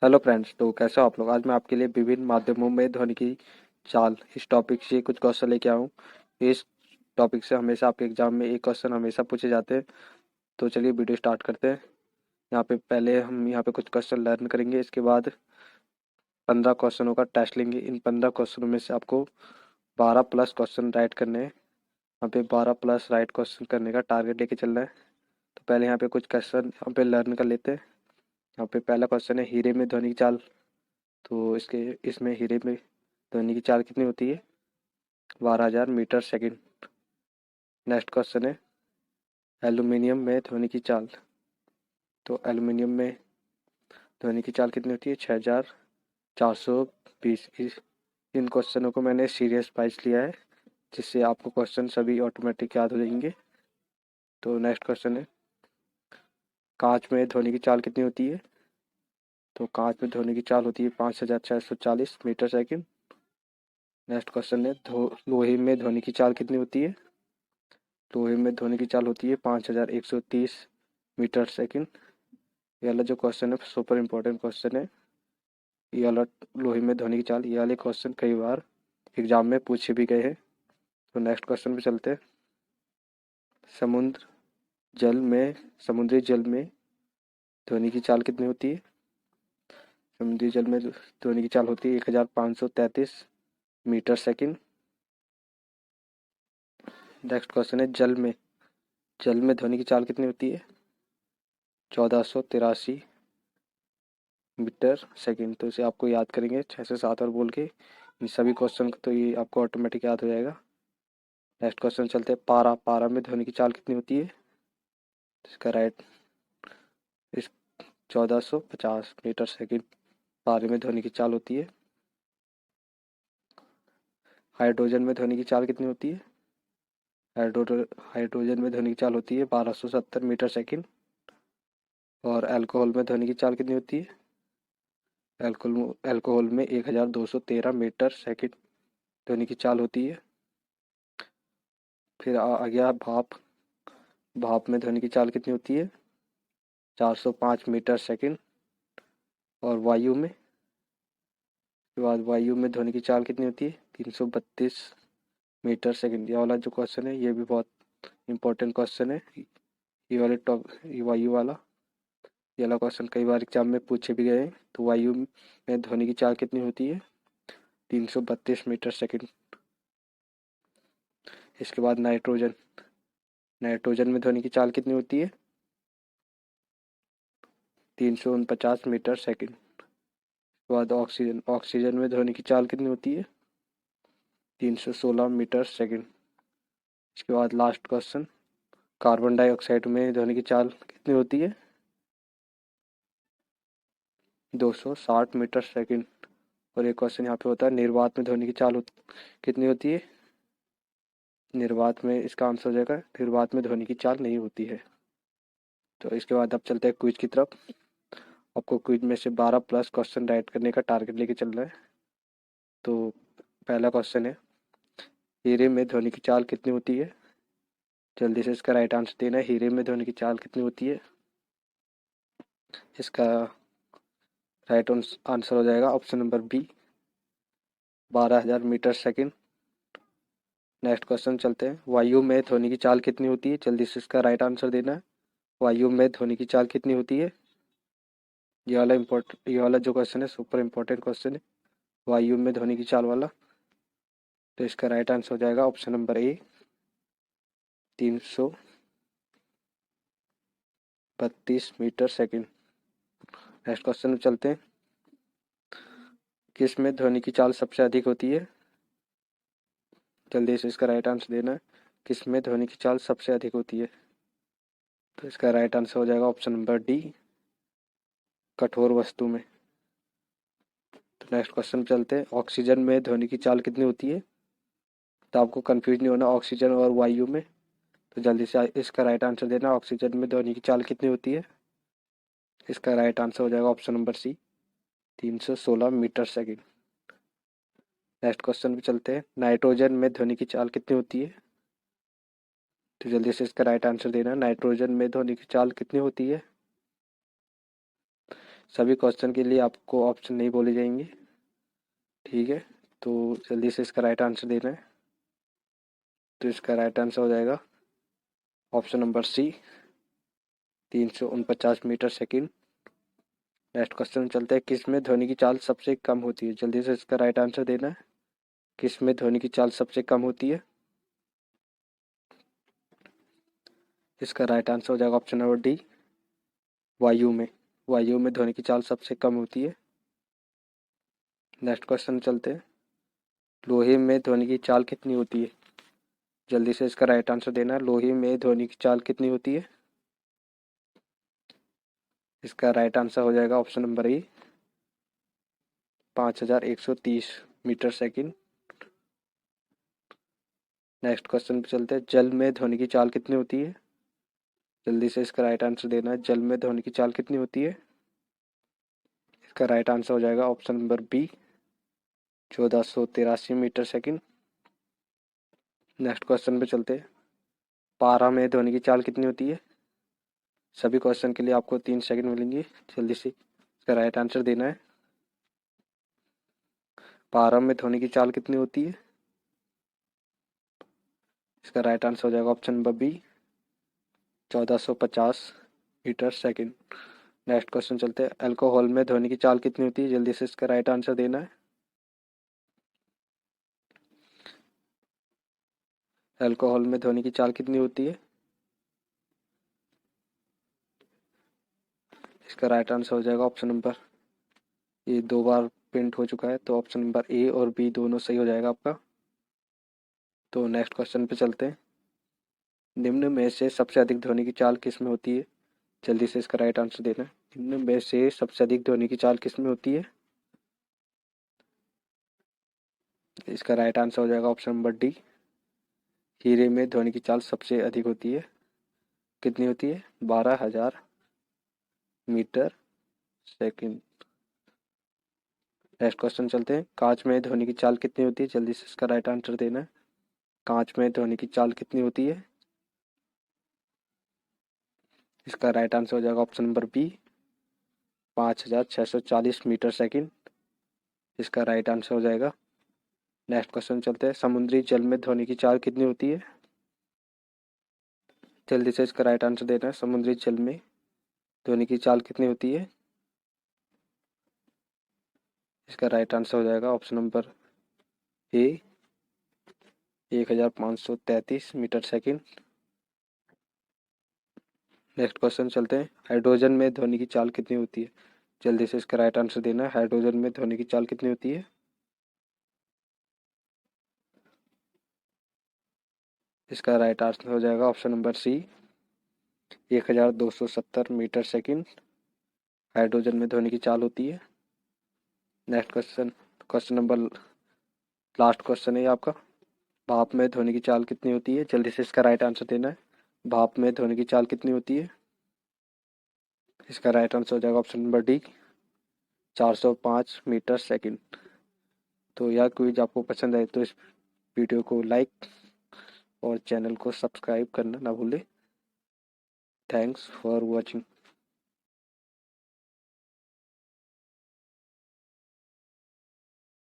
Hello friends, तो कैसे हो आप लोग। आज मैं आपके लिए विभिन्न माध्यमों में ध्वनि की चाल इस टॉपिक से कुछ क्वेश्चन लेके आया हूँ। इस टॉपिक से हमेशा आपके एग्जाम में एक क्वेश्चन हमेशा पूछे जाते हैं। तो चलिए वीडियो स्टार्ट करते हैं। यहाँ पे कुछ क्वेश्चन लर्न करेंगे। इसके बाद 15 क्वेश्चनों का टेस्ट लेंगे। इन 15 क्वेश्चनों में से आपको 12 प्लस क्वेश्चन राइट करने हैं। यहाँ पे 12 प्लस राइट क्वेश्चन करने का टारगेट लेके चल रहा है। तो पहले यहाँ पे कुछ क्वेश्चन यहाँ पे लर्न कर लेते हैं। यहाँ पे पहला क्वेश्चन है, हीरे में ध्वनि की चाल। तो इसमें हीरे में ध्वनि की चाल कितनी होती है? 12,000 मीटर सेकंड। नेक्स्ट क्वेश्चन है, एल्यूमिनियम में ध्वनि की चाल। तो एल्यूमिनियम में ध्वनि की चाल कितनी होती है? 6,420। इन क्वेश्चनों को मैंने सीरियस वाइज लिया है, जिससे आपको क्वेश्चन सभी ऑटोमेटिक याद हो जाएंगे। तो नेक्स्ट क्वेश्चन है, कांच में ध्वनि की चाल कितनी होती है? तो कांच में ध्वनि की चाल होती है 5,640 मीटर सेकंड। नेक्स्ट क्वेश्चन है, लोहे में ध्वनि की चाल कितनी होती है? लोहे में ध्वनि की चाल होती है 5,130 मीटर सेकंड। ये वाला जो क्वेश्चन है सुपर इम्पोर्टेंट क्वेश्चन है। ये वाला लोहे में ध्वनि की चाल, ये वाले क्वेश्चन कई बार एग्जाम में पूछे भी गए हैं। तो नेक्स्ट क्वेश्चन पे चलते हैं। समुद्र जल में समुद्री जल में ध्वनि की चाल कितनी होती है? समुद्री जल में ध्वनि की चाल होती है 1,533 मीटर सेकंड। नेक्स्ट क्वेश्चन है, जल में ध्वनि की चाल कितनी होती है? 1,483 मीटर सेकंड। तो इसे आपको याद करेंगे 6 से 7 बार बोल के इन सभी क्वेश्चन को, तो ये आपको ऑटोमेटिक याद हो जाएगा। नेक्स्ट क्वेश्चन चलते हैं, पारा में ध्वनि की चाल कितनी होती है? इसका राइट इस 1,450 मीटर सेकंड पारे में ध्वनि की चाल होती है। हाइड्रोजन में ध्वनि की चाल कितनी होती है? हाइड्रोजन में ध्वनि की चाल होती है 1,270 मीटर सेकंड। और अल्कोहल में ध्वनि की चाल कितनी होती है? अल्कोहल में 1,213 मीटर सेकंड ध्वनि की चाल होती है। फिर आ गया भाप में ध्वनि की चाल कितनी होती है? 405 मीटर सेकंड। और वायु में ध्वनि की चाल कितनी होती है? 332 मीटर सेकंड। ये वाला जो क्वेश्चन है ये भी बहुत इंपॉर्टेंट क्वेश्चन है। ये वायु वाला ये वाला क्वेश्चन कई बार एग्जाम में पूछे भी गए हैं। तो वायु में ध्वनि की चाल कितनी होती है? 332 मीटर सेकंड। इसके बाद नाइट्रोजन में ध्वनि की चाल कितनी होती है? 349 मीटर सेकंड। इसके बाद ऑक्सीजन में ध्वनि की चाल कितनी होती है? 316 मीटर सेकंड। इसके बाद लास्ट क्वेश्चन, कार्बन डाइऑक्साइड में ध्वनि की चाल कितनी होती है? 260 मीटर सेकंड। और एक क्वेश्चन यहाँ पे होता है, निर्वात में ध्वनि की चाल कितनी होती है? निर्वात में इसका आंसर हो जाएगा, निर्वात में ध्वनि की चाल नहीं होती है। तो इसके बाद अब चलते हैं क्विज की तरफ। आपको क्विज में से 12 प्लस क्वेश्चन राइट करने का टारगेट लेके चल रहा है। तो पहला क्वेश्चन है, हीरे में ध्वनि की चाल कितनी होती है? जल्दी से इसका राइट आंसर देना है। हीरे में ध्वनि की चाल कितनी होती है? इसका राइट आंसर हो जाएगा option number B, 12,000 metre second. Next question चलते हैं, वायु में ध्वनि की चाल कितनी होती है? जल्दी से इसका राइट आंसर देना है। वायु में ध्वनि की चाल कितनी होती है? ये वाला जो क्वेश्चन है सुपर इम्पोर्टेंट क्वेश्चन है, वायु में ध्वनि की चाल वाला। तो इसका राइट आंसर हो जाएगा option number A, 332 metre second. Next question में चलते हैं, किस में ध्वनि की चाल सबसे अधिक होती है? जल्दी से इसका राइट आंसर देना है। किस में ध्वनि की चाल सबसे अधिक होती है? तो इसका राइट आंसर हो जाएगा ऑप्शन नंबर डी, कठोर वस्तु में। तो नेक्स्ट क्वेश्चन चलते हैं, ऑक्सीजन में ध्वनि की चाल कितनी होती है? तो आपको कंफ्यूज नहीं होना ऑक्सीजन और वायु में। तो जल्दी से इसका राइट आंसर देना, ऑक्सीजन में ध्वनि की चाल कितनी होती है? इसका राइट आंसर हो जाएगा option number C, 316 metre second. Next question पे चलते हैं, नाइट्रोजन में ध्वनि की चाल कितनी होती है? तो जल्दी से इसका राइट आंसर देना, नाइट्रोजन में ध्वनि की चाल कितनी होती है? सभी क्वेश्चन के लिए आपको ऑप्शन नहीं बोले जाएंगे, ठीक है। तो जल्दी से इसका राइट आंसर देना है। तो इसका राइट आंसर हो जाएगा option number C, 349 metre second. Next question चलते हैं, किस में ध्वनि की चाल सबसे कम होती है? जल्दी से इसका राइट आंसर देना है। किस में ध्वनि की चाल सबसे कम होती है? इसका राइट आंसर हो जाएगा ऑप्शन नंबर डी, वायु में। वायु में ध्वनि की चाल सबसे कम होती है। नेक्स्ट क्वेश्चन चलते हैं, लोहे में ध्वनि की चाल कितनी होती है? जल्दी से इसका राइट आंसर देना है। लोहे में ध्वनि की चाल कितनी होती है? इसका राइट आंसर हो जाएगा option number A, 5130 metre second. Next question पे चलते हैं, जल में ध्वनि की चाल कितनी होती है? जल्दी से इसका राइट आंसर देना है। जल में ध्वनि की चाल कितनी होती है? इसका राइट आंसर हो जाएगा option number B, 1483 metre second. Next question पे चलते हैं, पारा में ध्वनि की चाल कितनी होती है? सभी क्वेश्चन के लिए आपको 3 सेकंड मिलेंगे, जल्दी से इसका राइट आंसर देना है। पारा में ध्वनि की चाल कितनी होती है? इसका राइट आंसर हो जाएगा option number B, 1450 metre second. Next question चलते हैं, अल्कोहल में ध्वनि की चाल कितनी होती है? जल्दी से इसका राइट आंसर देना है। अल्कोहल में ध्वनि की चाल कितनी होती है? इसका राइट आंसर हो जाएगा ऑप्शन नंबर, ये 2 बार प्रिंट हो चुका है, तो ऑप्शन नंबर ए और बी दोनों सही हो जाएगा आपका। तो नेक्स्ट क्वेश्चन पे चलते हैं, निम्न में से सबसे अधिक ध्वनि की चाल किस में होती है? जल्दी से इसका राइट आंसर देना है। निम्न में से सबसे अधिक ध्वनि की चाल किस में होती है? इसका राइट आंसर हो जाएगा ऑप्शन नंबर डी, हीरे में ध्वनि की चाल सबसे अधिक होती है। कितनी होती है? 12,000 मीटर सेकंड। नेक्स्ट क्वेश्चन चलते हैं, कांच में ध्वनि की चाल कितनी होती है? जल्दी से इसका राइट आंसर देना है। कांच में ध्वनि की चाल कितनी होती है? इसका राइट आंसर हो जाएगा option number B, 5,640 metre second. इसका राइट आंसर हो जाएगा। नेक्स्ट क्वेश्चन चलते हैं, समुद्री जल में ध्वनि की चाल कितनी होती है? जल्दी से इसका राइट आंसर देना है। समुद्री जल में ध्वनि की चाल कितनी होती है? इसका राइट आंसर हो जाएगा option number A, 1533 metre second. Next question चलते हैं, हाइड्रोजन में ध्वनि की चाल कितनी होती है? जल्दी से इसका राइट आंसर देना है। हाइड्रोजन में ध्वनि की चाल कितनी होती है? इसका राइट आंसर हो जाएगा option number C, 1270 metre second hydrogen में ध्वनि की चाल होती है। Next question, question number last question है आपका, भाप में ध्वनि की चाल कितनी होती है? जल्दी से इसका राइट आंसर देना है। भाप में ध्वनि की चाल कितनी होती है? इसका राइट आंसर हो जाएगा option number D, 405 metre second. तो यह क्विज आपको पसंद आए तो इस वीडियो को लाइक और चैनल को सब्सक्राइब करना ना भूलें। Thanks for watching.